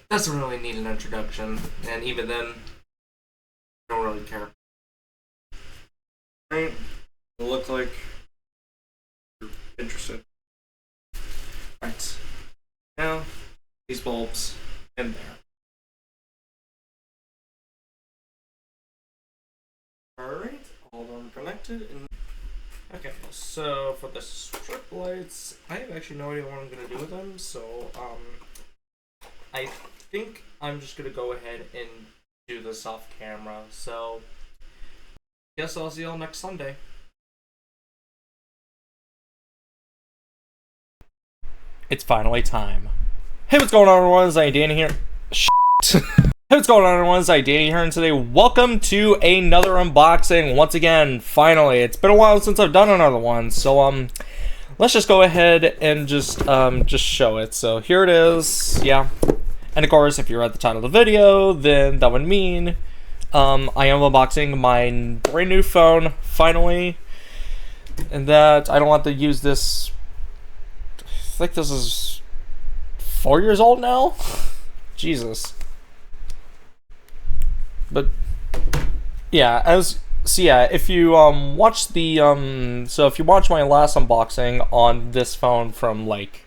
doesn't really need an introduction, and even then, I don't really care. Right? It'll look like you're interested. Right. Now, these bulbs in there. Alright, all of them connected. And okay, so for the strip lights, I have actually no idea what I'm going to do with them, so I think I'm just going to go ahead and do this off camera, so guess I'll see y'all next Sunday. It's finally time. Hey, what's going on, everyone? It's Danny here. Shit. Hey, what's going on, everyone? It's Danny here, and today, welcome to another unboxing. Once again, finally, it's been a while since I've done another one, so let's just go ahead and just show it. So here it is, yeah. And of course, if you're at the title of the video, then that would mean I am unboxing my brand new phone finally, and that I don't have to use this. I think this is 4 years old now. Jesus. But yeah, if you watch the if you watch my last unboxing on this phone from like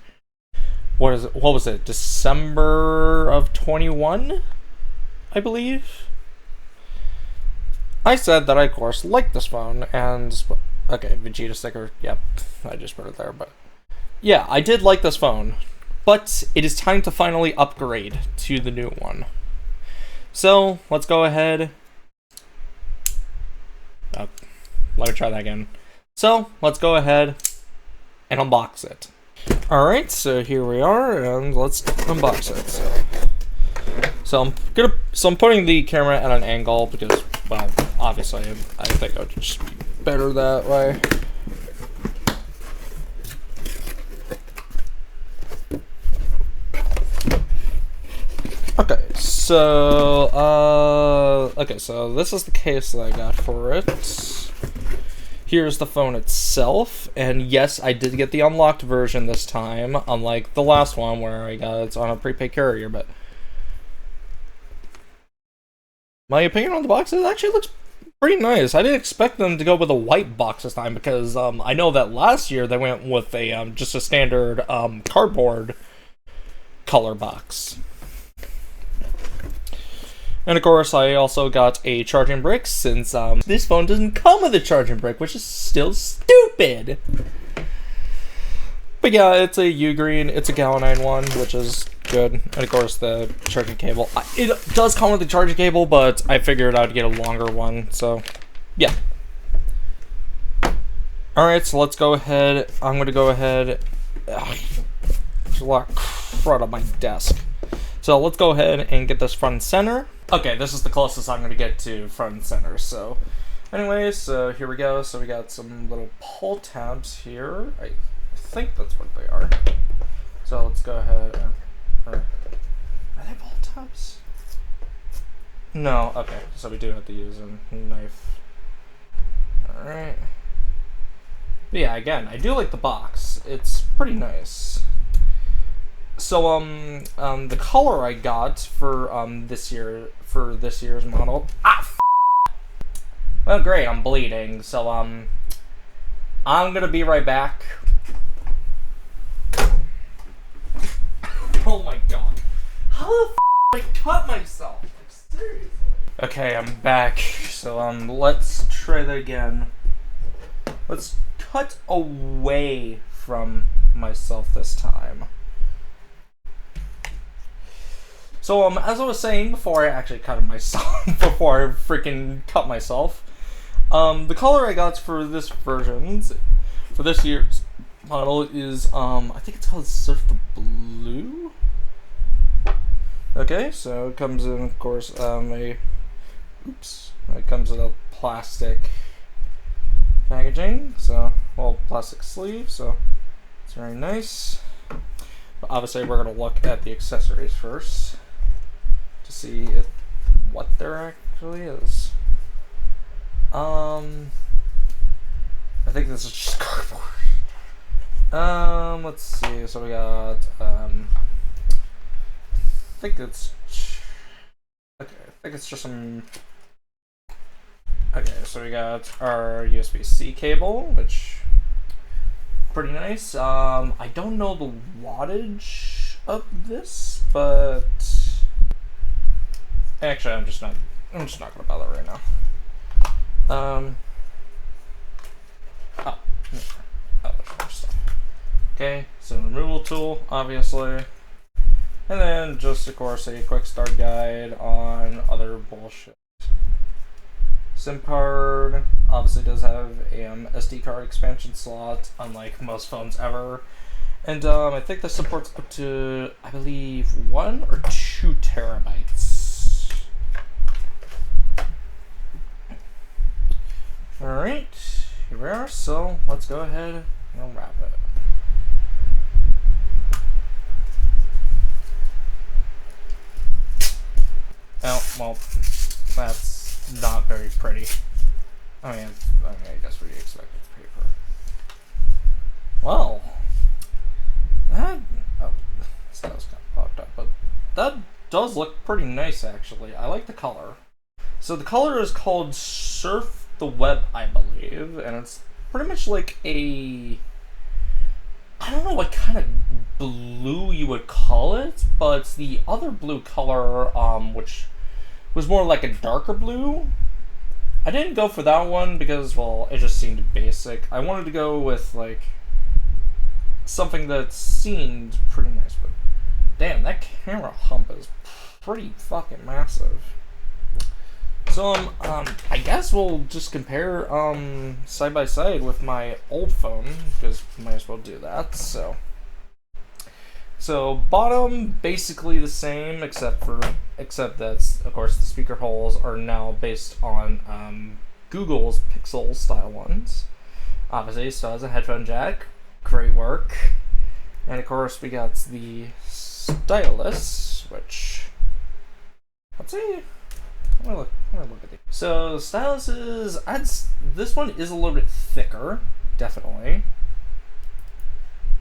what was it, December of 21, I believe, I said that I of course like this phone, and okay, Vegeta sticker, yep, I just put it there, but yeah, I did like this phone, but it is time to finally upgrade to the new one. So, let's go ahead. Oh, let me try that again. So, let's go ahead and unbox it. Alright, so here we are, and let's unbox it. So I'm putting the camera at an angle because, well, obviously, I think it would just be better that way. Okay, so this is the case that I got for it. Here's the phone itself, and yes, I did get the unlocked version this time, unlike the last one where I got it on a prepaid carrier, but my opinion on the box, it actually looks pretty nice. I didn't expect them to go with a white box this time because I know that last year they went with a just a standard cardboard color box. And of course, I also got a charging brick since this phone doesn't come with a charging brick, which is still stupid. But yeah, it's a U-green, it's a Galvanine one, which is good. And of course, the charging cable. It does come with a charging cable, but I figured I'd get a longer one, so yeah. Alright, so let's go ahead. I'm going to go ahead. There's a lot of crud on my desk. So let's go ahead and get this front and center. Okay, this is the closest I'm going to get to front and center. So anyways, so here we go. So we got some little pull tabs here. I think that's what they are. So let's go ahead and... are they pull tabs? No, okay. So we do have to use a knife. Alright. Yeah, again, I do like the box. It's pretty nice. So the color I got for this year's model. Well, great, I'm bleeding. So I'm gonna be right back. Oh my god, how the I cut myself? Like, seriously. Okay, I'm back. So let's try that again. Let's cut away from myself this time. So, as I was saying before I actually cut myself, before I freaking cut myself, the color I got for this version, for this year's model is, I think it's called Surf the Blue? Okay, so it comes in, of course, it comes in a plastic packaging, so, well, plastic sleeve, so it's very nice. But obviously, we're going to look at the accessories first to see what there actually is. I think this is just cardboard. Let's see. So we got think it's okay. I think it's just some. Okay, so we got our USB-C cable, which pretty nice. I don't know the wattage of this, but actually, I'm just not gonna bother right now. Oh, oh, there's more stuff. Okay, so removal tool, obviously. And then just, of course, a quick start guide on other bullshit. SIM card obviously does have a SD card expansion slot, unlike most phones ever. And I think this supports up to, I believe, 1 or 2 terabytes. Alright, here we are, so let's go ahead and wrap it. Oh, well, that's not very pretty. I mean, I guess what do you expect with paper? Well, that... Oh, Stylus kind of popped up, but that does look pretty nice, actually. I like the color. So the color is called Surf the Web, I believe, and it's pretty much like a... I don't know what kind of blue you would call it, but it's the other blue color, which was more like a darker blue. I didn't go for that one because, well, it just seemed basic. I wanted to go with, like, something that seemed pretty nice, but damn, that camera hump is pretty fucking massive. So, I guess we'll just compare, side by side with my old phone, because we might as well do that, so. So, bottom, basically the same, except that, of course, the speaker holes are now based on, Google's Pixel style ones. Obviously, it still has a headphone jack. Great work. And, of course, we got the Stylus, which, let's see. I'm gonna look at these. So Stylus is, this one is a little bit thicker, definitely,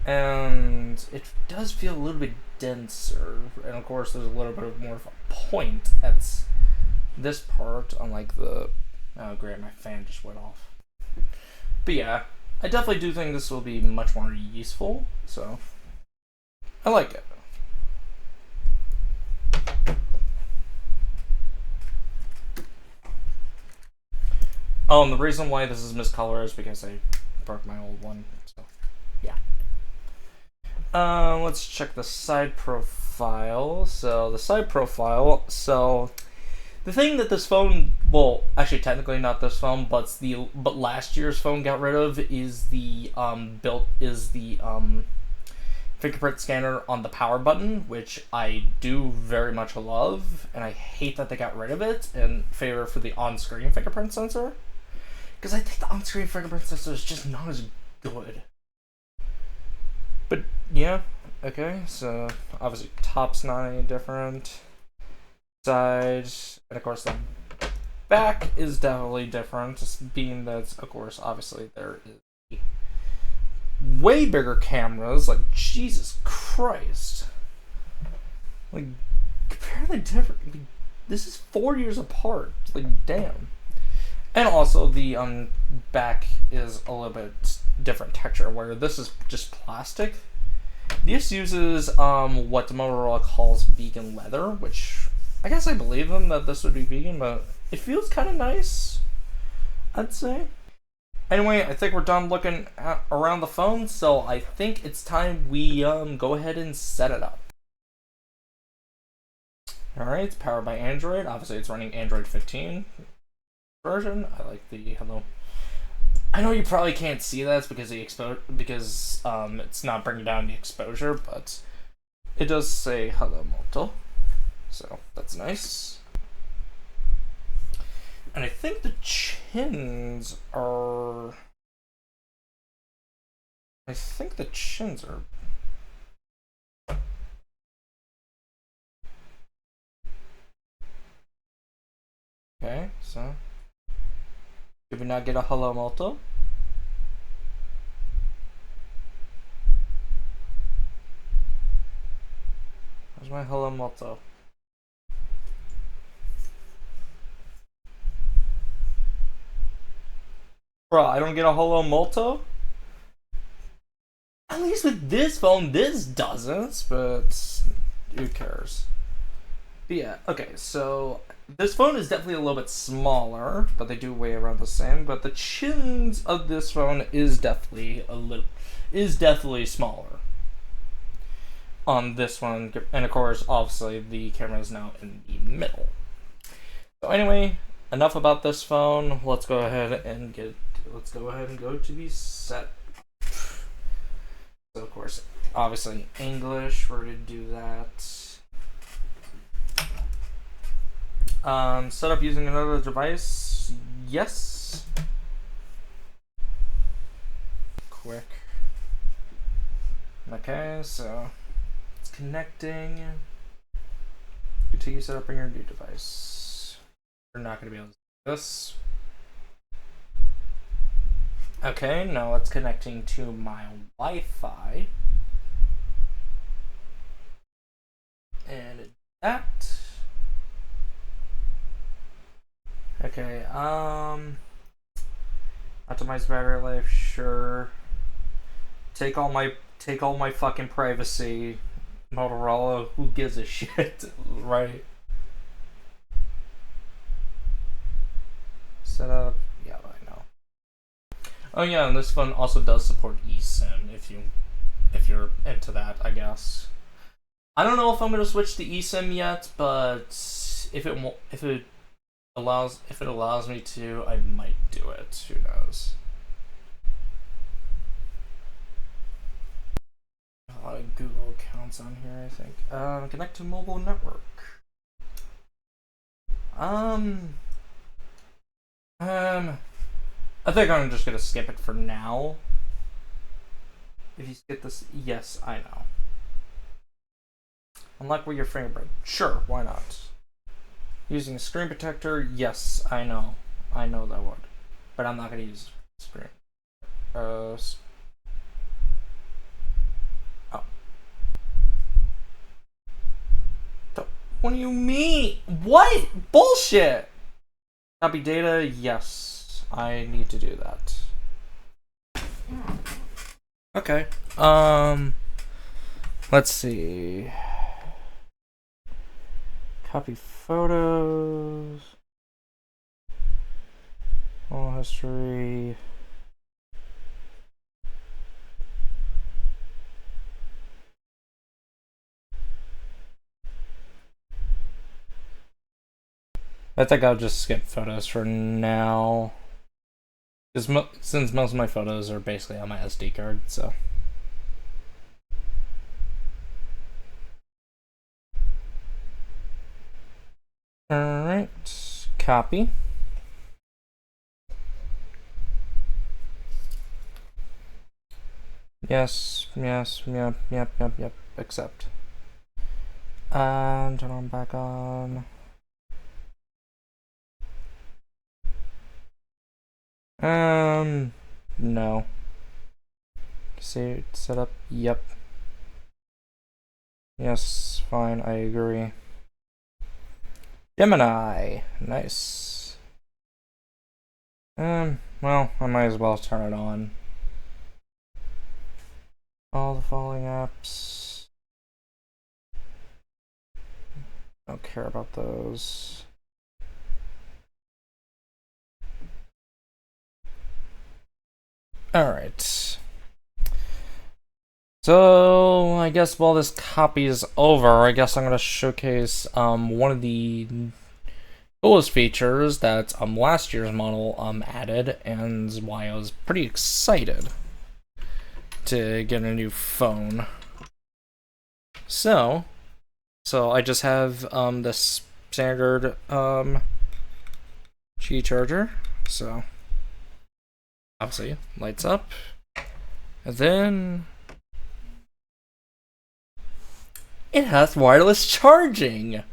and it does feel a little bit denser. And of course, there's a little bit more of a point at this part, unlike the. Oh great, my fan just went off. But yeah, I definitely do think this will be much more useful. So I like it. Oh, and the reason why this is miscolor is because I broke my old one, so yeah. Let's check the side profile. So the side profile, so the thing that this phone, well, actually technically not this phone, but last year's phone got rid of is the fingerprint scanner on the power button, which I do very much love, and I hate that they got rid of it in favor for the on-screen fingerprint sensor. Because I think the on-screen fingerprint sensor is just not as good. But, yeah. Okay, so obviously top's not any different. Side, and of course the back is definitely different, just being that, of course, obviously there is way bigger cameras, like, Jesus Christ. Like, completely different. Like, this is 4 years apart. Like, damn. And also, the back is a little bit different texture, where this is just plastic. This uses what Motorola calls vegan leather, which I guess I believe them that this would be vegan, but it feels kind of nice, I'd say. Anyway, I think we're done looking around the phone, so I think it's time we go ahead and set it up. Alright, it's powered by Android. Obviously, it's running Android 15. Version. I like the hello. I know you probably can't see that because it's not bringing down the exposure, but it does say hello Moto, so that's nice. And I think the chins are. Okay, so. Did we not get a hello Moto? Where's my hello Moto? Bro, I don't get a Holo Moto? At least with this phone, this doesn't, but who cares? But yeah, okay, so this phone is definitely a little bit smaller, but they do weigh around the same. But the chins of this phone is definitely smaller on this one, and of course, obviously, the camera is now in the middle. So anyway, enough about this phone. Let's go ahead and go to the set. So of course, obviously English. We're gonna do that. Set up using another device. Yes. Quick. Okay, so it's connecting. Continue setup on your new device. We're not gonna be able to do this. Okay, now it's connecting to my Wi-Fi. And that. Okay, optimize battery life, sure. Take all my fucking privacy, Motorola. Who gives a shit, right? Setup. Yeah, I know. Oh yeah, and this phone also does support eSIM if you're into that, I guess. I don't know if I'm gonna switch to eSIM yet, but if it allows me to, I might do it. Who knows? A lot of Google accounts on here, I think. Connect to mobile network. I think I'm just gonna skip it for now. If you skip this, yes, I know. Unlock with your fingerprint. Sure, why not? Using a screen protector, yes, I know. I know that would. But I'm not gonna use screen. Oh. What do you mean? What? Bullshit! Copy data, yes. I need to do that. Okay. Let's see. Copy photos. All history. I think I'll just skip photos for now. Since most of my photos are basically on my SD card, so. Alright, copy. Yes, yep, accept. And turn on back on. No. Save, set up, yep. Yes, fine, I agree. Gemini, nice. Well, I might as well turn it on. All the following apps. Don't care about those. Alright. So, I guess while this copy is over, I guess I'm going to showcase one of the coolest features that last year's model added, and why I was pretty excited to get a new phone. So I just have this standard Qi charger, so obviously lights up, and then it has wireless charging.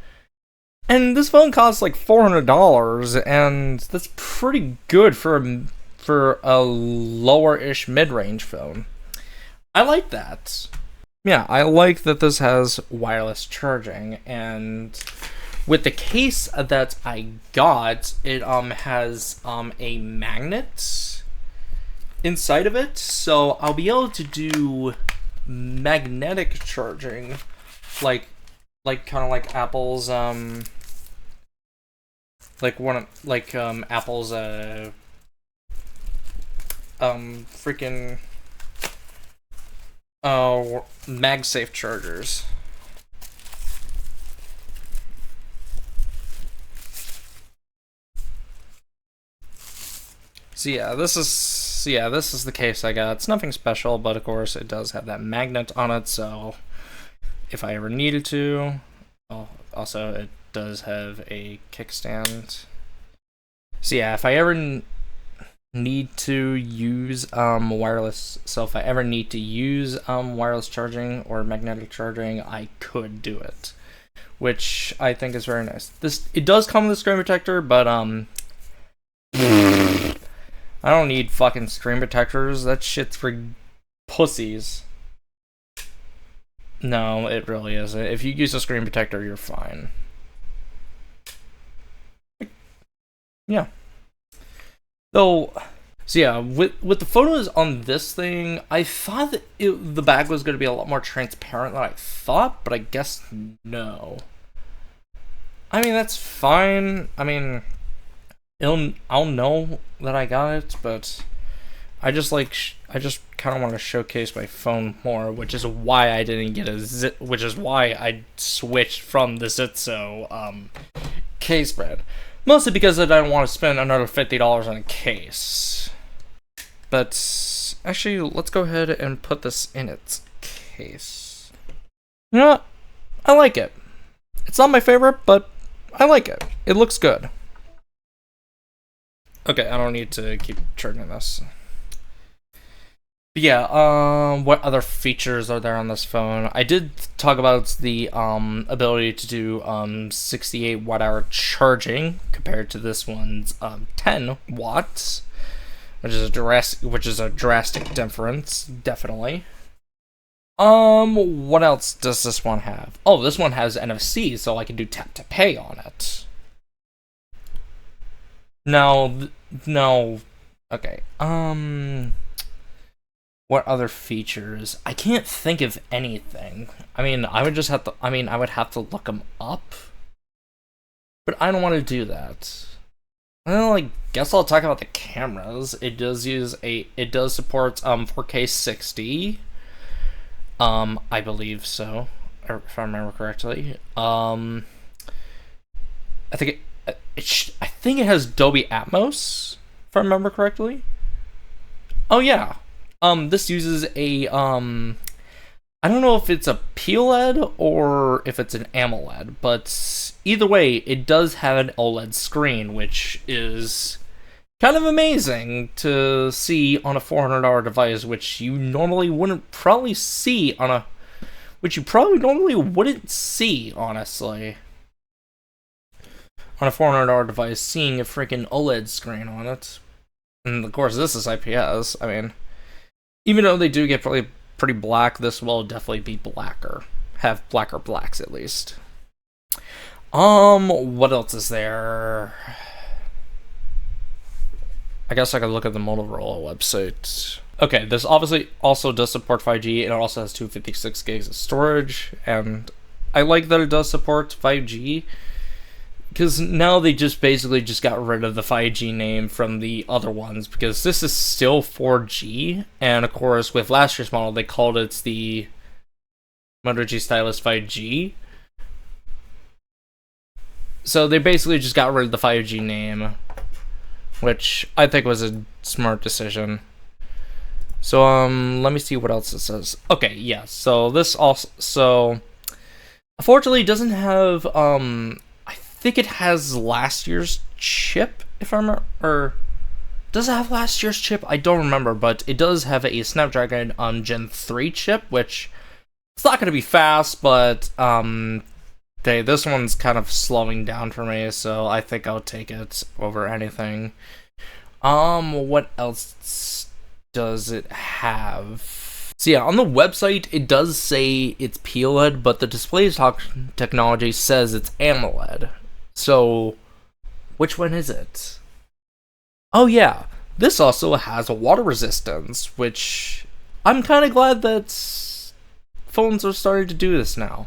And this phone costs like $400, and that's pretty good for a lower-ish mid-range phone. I like that. Yeah, I like that this has wireless charging, and with the case that I got, it has a magnet inside of it, so I'll be able to do magnetic charging, like kind of like Apple's Apple's freaking MagSafe chargers. So yeah, this is the case I got. It's nothing special, but of course it does have that magnet on it, so if I ever needed to. Oh, also it does have a kickstand. So yeah, if I ever need to use wireless wireless charging or magnetic charging, I could do it, which I think is very nice. It does come with a screen protector, but I don't need fucking screen protectors. That shit's for pussies. No, it really isn't. If you use a screen protector, you're fine. Yeah. So yeah, with the photos on this thing, I thought that the bag was going to be a lot more transparent than I thought, but I guess no. I mean, that's fine. I mean, I'll know that I got it, but I just kind of want to showcase my phone more, which is why I didn't get a zip, which is why I switched from the Zitzo case brand. Mostly because I don't want to spend another $50 on a case. But actually, let's go ahead and put this in its case. You know what? I like it. It's not my favorite, but I like it. It looks good. Okay, I don't need to keep charging this. But yeah, what other features are there on this phone? I did talk about the ability to do 68 watt-hour charging compared to this one's 10 watts, which is a drastic difference, definitely. What else does this one have? Oh, this one has NFC, so I can do tap to pay on it. No. Okay. What other features? I can't think of anything. I mean, I would have to look them up. But I don't want to do that. Well, I guess I'll talk about the cameras. It does support 4K 60. I believe so, or if I remember correctly. I think it has Dolby Atmos, if I remember correctly. Oh yeah. This uses a I don't know if it's a PLED or if it's an AMOLED, but either way, it does have an OLED screen, which is kind of amazing to see on a $400 device, which you normally probably normally wouldn't see, honestly. On a $400 device, seeing a freaking OLED screen on it. And of course, this is IPS. I mean, even though they do get pretty black, this will definitely be blacker. Have blacker blacks, at least. What else is there? I guess I could look at the Motorola website. Okay, this obviously also does support 5G, and it also has 256 gigs of storage, and I like that it does support 5G, because now they basically got rid of the 5G name from the other ones, because this is still 4G, and of course, with last year's model, they called it the Moto G Stylus 5G. So they basically just got rid of the 5G name, which I think was a smart decision. So, let me see what else it says. Okay, yeah, so this also, unfortunately, doesn't have, I think it has last year's chip, if I remember, or does it have last year's chip? I don't remember, but it does have a Snapdragon Gen 3 chip, which it's not going to be fast, but this one's kind of slowing down for me, so I think I'll take it over anything. What else does it have? So yeah, on the website, it does say it's PLED, but the display technology says it's AMOLED. So, which one is it? Oh yeah, This also has a water resistance, which I'm kind of glad that phones are starting to do this now.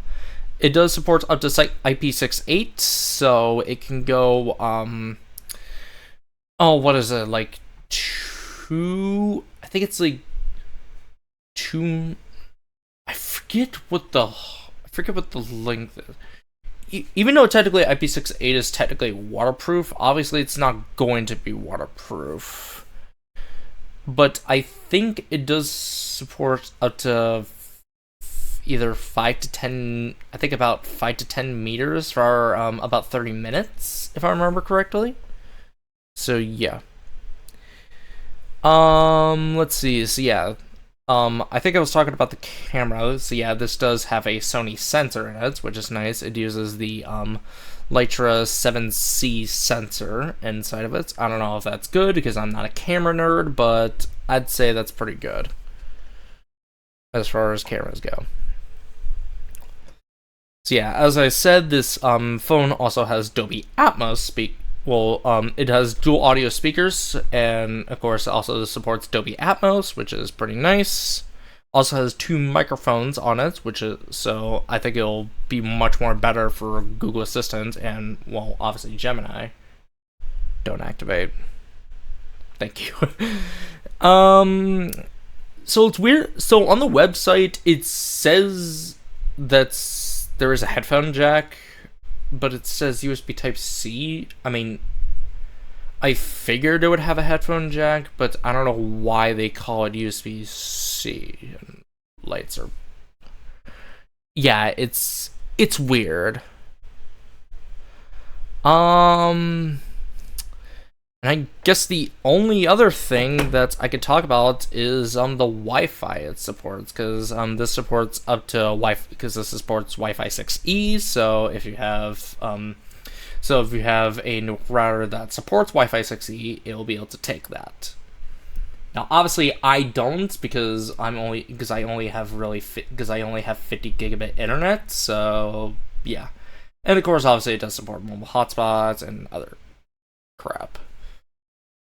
It does support up to IP68, so it can go, oh, what is it, like, I think it's like 2, I forget what the length is. Even though technically IP68 is technically waterproof, obviously it's not going to be waterproof. But I think it does support up to either 5 to 10, I think about 5 to 10 meters for about 30 minutes, if I remember correctly. So yeah. Let's see. So yeah. I think I was talking about the camera. So yeah, this does have a Sony sensor in it, which is nice. It uses the Lytra 7C sensor inside of it. I don't know if that's good because I'm not a camera nerd, but I'd say that's pretty good as far as cameras go. So yeah, as I said, this phone also has Dolby Atmos it has dual audio speakers, and of course also supports Dolby Atmos, which is pretty nice. Also has 2 microphones on it, so I think it'll be much more better for Google Assistant and, well, obviously Gemini. Don't activate. Thank you. So it's weird. So on the website, it says that there is a headphone jack, but it says USB Type-C. I mean, I figured it would have a headphone jack, but I don't know why they call it USB-C. Lights are... Yeah, it's weird. And I guess the only other thing that I could talk about is the Wi-Fi it supports, because this supports up to Wi-Fi, because this supports Wi-Fi 6E. So if you have a router that supports Wi-Fi 6E, it will be able to take that. Now, obviously, I don't because I only have 50 gigabit internet. So yeah, and of course, obviously, it does support mobile hotspots and other crap.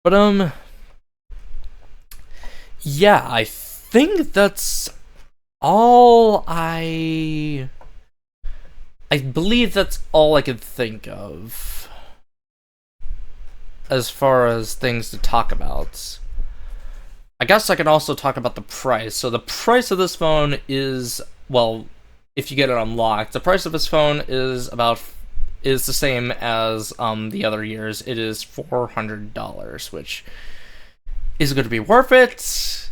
But yeah, I think that's all I believe that's all I could think of as far as things to talk about. I guess I can also talk about the price. So the price of this phone is, well, if you get it unlocked, the price of this phone is the same as the other years. It is $400, which is going to be worth it.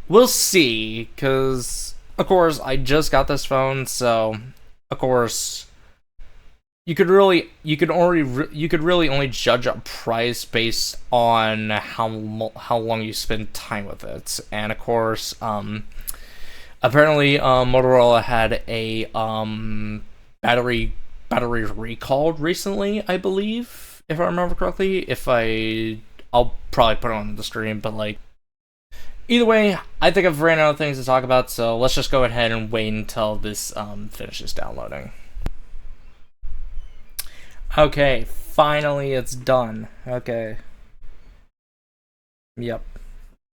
We'll see, because of course I just got this phone, so of course you could really only judge a price based on how long you spend time with it. And of course, apparently Motorola had a battery recalled recently, I believe, if I remember correctly. I'll probably put it on the stream, but like, either way, I think I've ran out of things to talk about, so let's just go ahead and wait until this finishes downloading. Okay, finally it's done. Okay. Yep.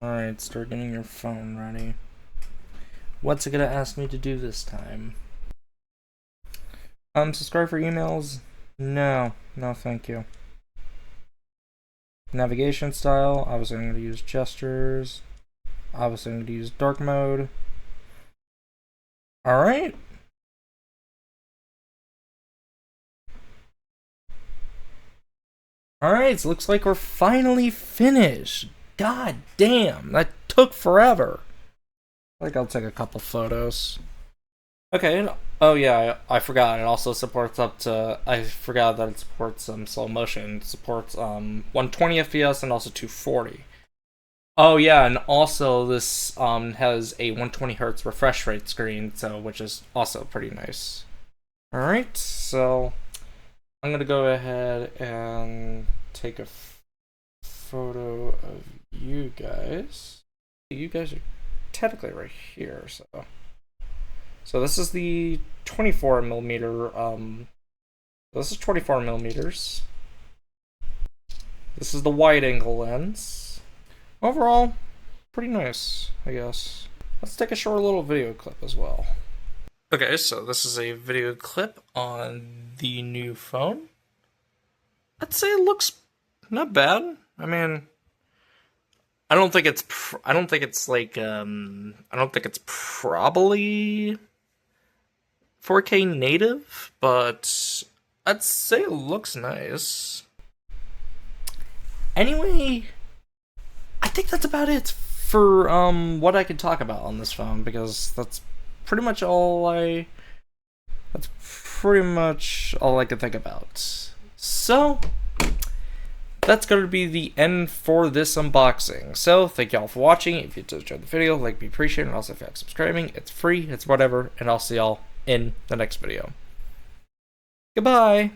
Alright, start getting your phone ready. What's it gonna ask me to do this time? Subscribe for emails? No, thank you. Navigation style, obviously I'm going to use gestures. Obviously I'm going to use dark mode. Alright. Alright, so looks like we're finally finished. God damn, that took forever. I think I'll take a couple photos. Okay, oh yeah, I forgot. It also supports I forgot that it supports slow motion. It supports 120 FPS and also 240. Oh yeah, and also this has a 120 hertz refresh rate screen, so which is also pretty nice. All right, so I'm gonna go ahead and take a photo of you guys. You guys are technically right here, so this is the 24 millimeter. This is 24 millimeters. This is the wide angle lens. overall, pretty nice, I guess. Let's take a short little video clip as well. Okay, so this is a video clip on the new phone. I'd say it looks not bad. I mean, I don't think it's probably 4K native, but I'd say it looks nice. Anyway, I think that's about it for what I could talk about on this phone, because that's pretty much all I could think about. So that's going to be the end for this unboxing. So thank y'all for watching. If you enjoyed the video, like, be appreciated, and also if you're subscribing, it's free, it's whatever, and I'll see y'all in the next video. Goodbye.